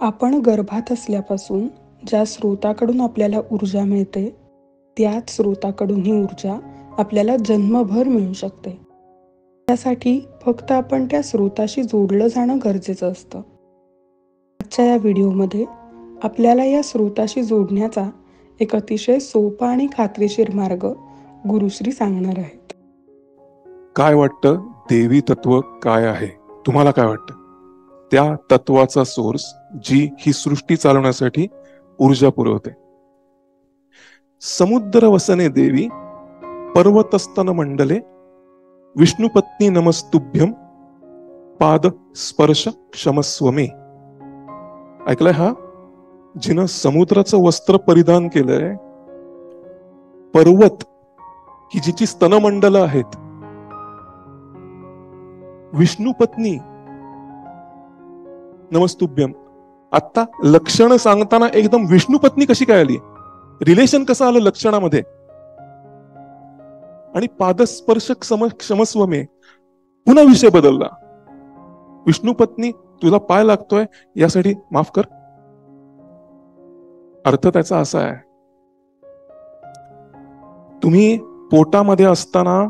आपण गर्भात असल्यापासून ज्या स्रोताकडून आपल्याला ऊर्जा मिळते, त्याच स्रोताकडून ही ऊर्जा आपल्याला जन्मभर मिळू शकते. त्यासाठी फक्त आपण त्या स्रोताशी जोडलं जाणं गरजेचं असतं. आजच्या या व्हिडिओमध्ये आपल्याला या स्रोताशी जोडण्याचा एक अतिशय सोपा आणि खात्रीशीर मार्ग गुरुश्री सांगणार आहेत. काय वाटतं देवी तत्व काय आहे? तुम्हाला काय वाटतं? त्या तत्वाचा सोर्स जी ही सृष्टी चालवण्यासाठी ऊर्जा पुरवते. समुद्र वसने देवी पर्वतस्तन मंडले विष्णुपत्नी नमस्तुभ्यम पाद स्पर्श क्षमस्व मे. ऐकलंय हा? जिनं समुद्राचं वस्त्र परिधान केलंय, पर्वत ही जिची स्तनमंडल आहेत, विष्णू पत्नी नमस्तुभ्यम. आता लक्षण सांगताना एकदम विष्णू पत्नी कशी काय आली? रिलेशन कसं आलं लक्षणामध्ये? आणि पादस्पर्श क्षमस्व मे, पुन्हा विषय बदलला. विष्णू पत्नी तुला पाय लागतोय यासाठी माफ कर. अर्थ त्याचा असा आहे, तुम्ही पोटामध्ये असताना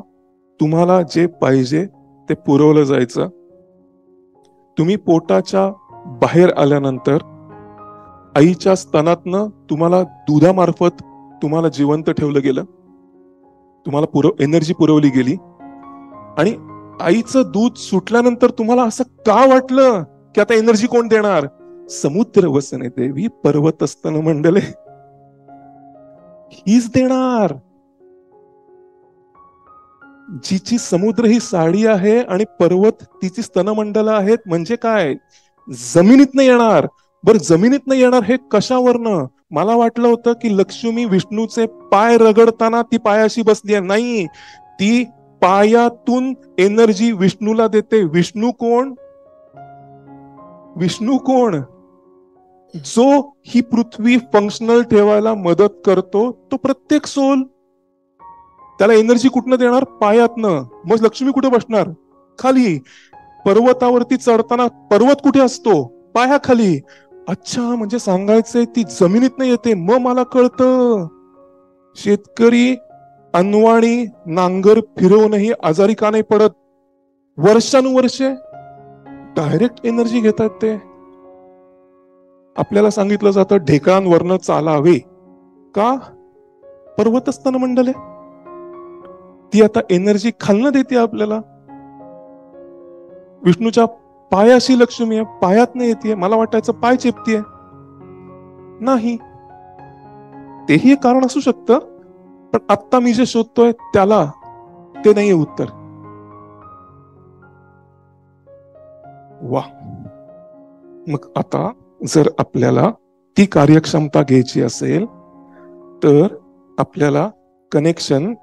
तुम्हाला जे पाहिजे ते पुरवलं जायचं. तुम्ही पोटाच्या बाहेर आल्यानंतर आईच्या स्तनातनं तुम्हाला दुधामार्फत तुम्हाला जिवंत ठेवलं गेलं, तुम्हाला एनर्जी पुरवली गेली. आणि आईचं दूध सुटल्यानंतर तुम्हाला असं का वाटलं की आता एनर्जी कोण देणार? समुद्र वसने देवी पर्वतस्तन मंडले, हीच देणार. जिची समुद्र ही साडी आहे आणि पर्वत तिची स्तनमंडल आहेत. म्हणजे काय? जमिनीतनं येणार. बर, जमिनीतनं येणार हे कशावरनं? मला वाटलं होतं की लक्ष्मी विष्णूचे पाय रगडताना ती पायाशी बसली आहे. नाही, ती पायातून एनर्जी विष्णूला देते. विष्णू कोण? विष्णू कोण? जो ही पृथ्वी फंक्शनल ठेवायला मदत करतो तो प्रत्येक सोल. त्याला एनर्जी कुठनं देणार? पायातनं. मग लक्ष्मी कुठे बसणार? खाली. पर्वतावरती चढताना पर्वत कुठे असतो? पायाखाली. अच्छा, म्हणजे सांगायचंय ती जमिनीतनं येते. मग मला कळतं. शेतकरी अनवाणी नांगर फिरवूनही आजारी का नाही पडत? वर्षानुवर्षे डायरेक्ट एनर्जी घेतात ते. आपल्याला सांगितलं जातं ढेकळांवरनं चालावे. का? पर्वतस्तन मंडले ती आता एनर्जी खालनं देते आपल्याला. विष्णूच्या पायाशी लक्ष्मी आहे, पायात नाही येते. मला वाटायचं पाय चेपतीये. नाही, तेही एक कारण असू शकतं, पण आता मी जे शोधतोय त्याला ते नाहीये उत्तर. वा. मग आता जर आपल्याला ती कार्यक्षमता घ्यायची असेल तर आपल्याला कनेक्शन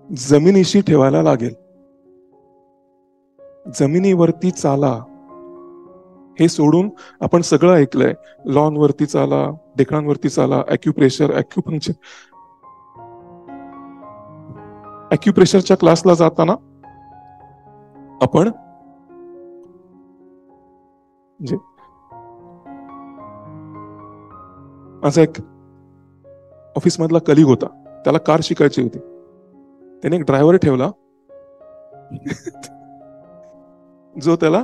जमिनीशी ठेवायला लागेल. जमिनीवरती चाला हे सोडून आपण सगळं ऐकलंय. लॉन वरती चाला, ढेकळांवरती चाला, अॅक्युप्रेशर, अॅक्युपंक्चर. अॅक्युप्रेशरच्या क्लासला जाताना आपण म्हणजे माझा एक ऑफिस मधला कलिग होता, त्याला कार शिकायची होती. त्याने एक ड्रायव्हर ठेवला जो त्याला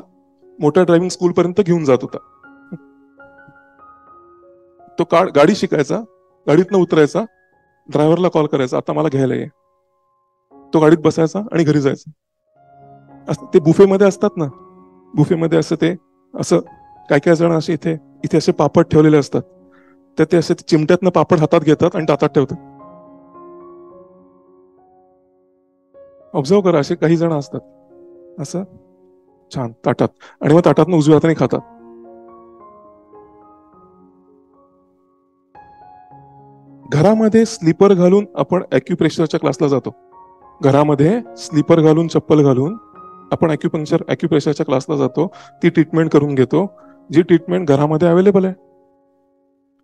मोटर ड्रायव्हिंग स्कूल पर्यंत घेऊन जात होता. तो गाडी शिकायचा, गाडीतनं उतरायचा, ड्रायव्हरला कॉल करायचा, आता मला घ्यायला ये. तो गाडीत बसायचा आणि घरी जायचा. ते बुफेमध्ये असतात ना, बुफेमध्ये असं ते असं काय जण असे इथे असे पापड ठेवलेले असतात, तर ते असे चिमट्यातनं पापड हातात घेतात आणि ताटात ठेवतात. ऑब्झर्व करा, असे काही जण असतात असं छान ताटात, आणि मग ताटातनं उजव्या हाताने खातात. घरामध्ये स्लीपर घालून आपण अॅक्युप्रेशरच्या क्लासला जातो. घरामध्ये स्लीपर घालून, चप्पल घालून आपण अॅक्युप्रेशरच्या क्लासला जातो. ती ट्रीटमेंट करून घेतो, जी ट्रीटमेंट घरामध्ये अवेलेबल आहे.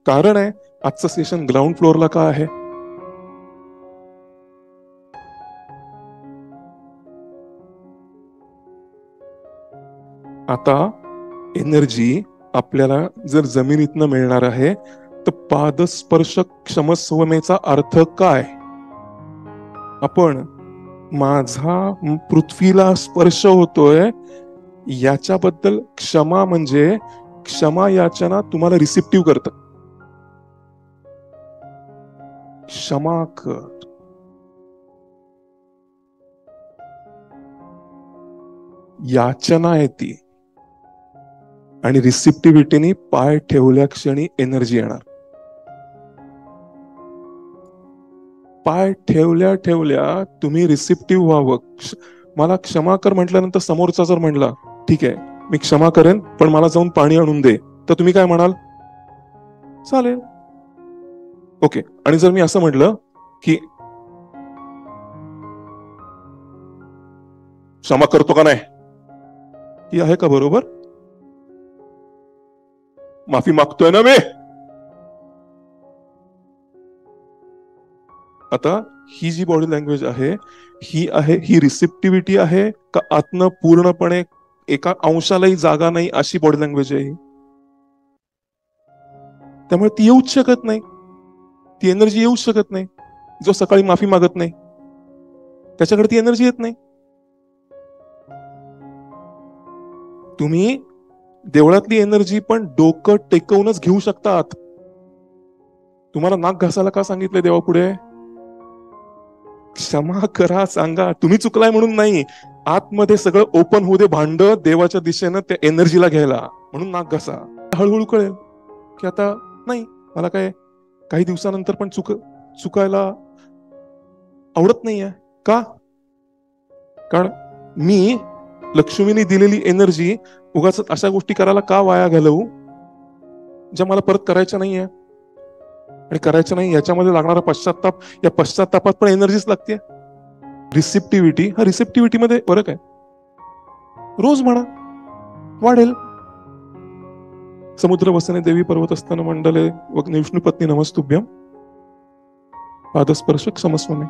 कारण आहे आजचं सेशन ग्राउंड फ्लोअरला का आहे? आता एनर्जी आपल्याला जर जमिनीतनं मिळणार आहे, तर पादस्पर्श क्षमस्वमेचा अर्थ काय? आपण माझा पृथ्वीला स्पर्श होतोय याच्याबद्दल क्षमा म्हणजे क्षमा याचना तुम्हाला रिसिप्टिव्ह करत. क्षमा कर. याचना आहे ती. आणि रिसिप्टिव्हिटीने पाय ठेवल्या क्षणी एनर्जी येणार. पाय ठेवल्या ठेवल्या तुम्ही रिसिप्टिव्ह व्हावं. मला क्षमा कर म्हटल्यानंतर समोरचा जर म्हणला ठीक आहे मी क्षमा करेन पण मला जाऊन पाणी आणून दे, तर तुम्ही काय म्हणाल? चालेल, ओके. आणि जर मी असं म्हटलं की क्षमा करतो का नाही, ही आहे का बरोबर? माफी मागतोय ना मी. आता ही जी बॉडी लँग्वेज आहे ही रिसिप्टिव्हिटी आहे का आतनं पूर्णपणे एका अंशालाही जागा नाही अशी बॉडी लँग्वेज आहे? त्यामुळे ती येऊच शकत नाही, ती एनर्जी येऊच शकत नाही. जो सकाळी माफी मागत नाही त्याच्याकडे ती एनर्जी येत नाही. तुम्ही देवळातली एनर्जी पण डोकं टेकवूनच घेऊ शकतात. तुम्हाला नाक घासायला का सांगितलंय देवापुढे? क्षमा करा सांगा, तुम्ही चुकलाय म्हणून नाही. आतमध्ये सगळं ओपन होऊ दे भांड देवाच्या दिशेनं त्या एनर्जीला घ्यायला, म्हणून नाक घासा. हळूहळू कळेल की आता नाही, मला काय काही दिवसानंतर पण चुकायला आवडत नाहीये. का? कारण मी लक्ष्मीने दिलेली एनर्जी उगाच अशा गोष्टी करायला का वाया घालवू ज्या मला परत करायच्या नाहीये. आणि करायचं नाही याच्यामध्ये लागणारा पश्चाताप, या पश्चातापात पण एनर्जीच लागते. रिसिप्टिव्हिटी, हा रिसिप्टिव्हिटी मध्ये फरक आहे. रोज म्हणा, वाढेल. समुद्र वसने देवी पर्वतस्थान मंडले विष्णू पत्नी नमस्तुभ्यम पादस्पर्श क्षमस्व मे.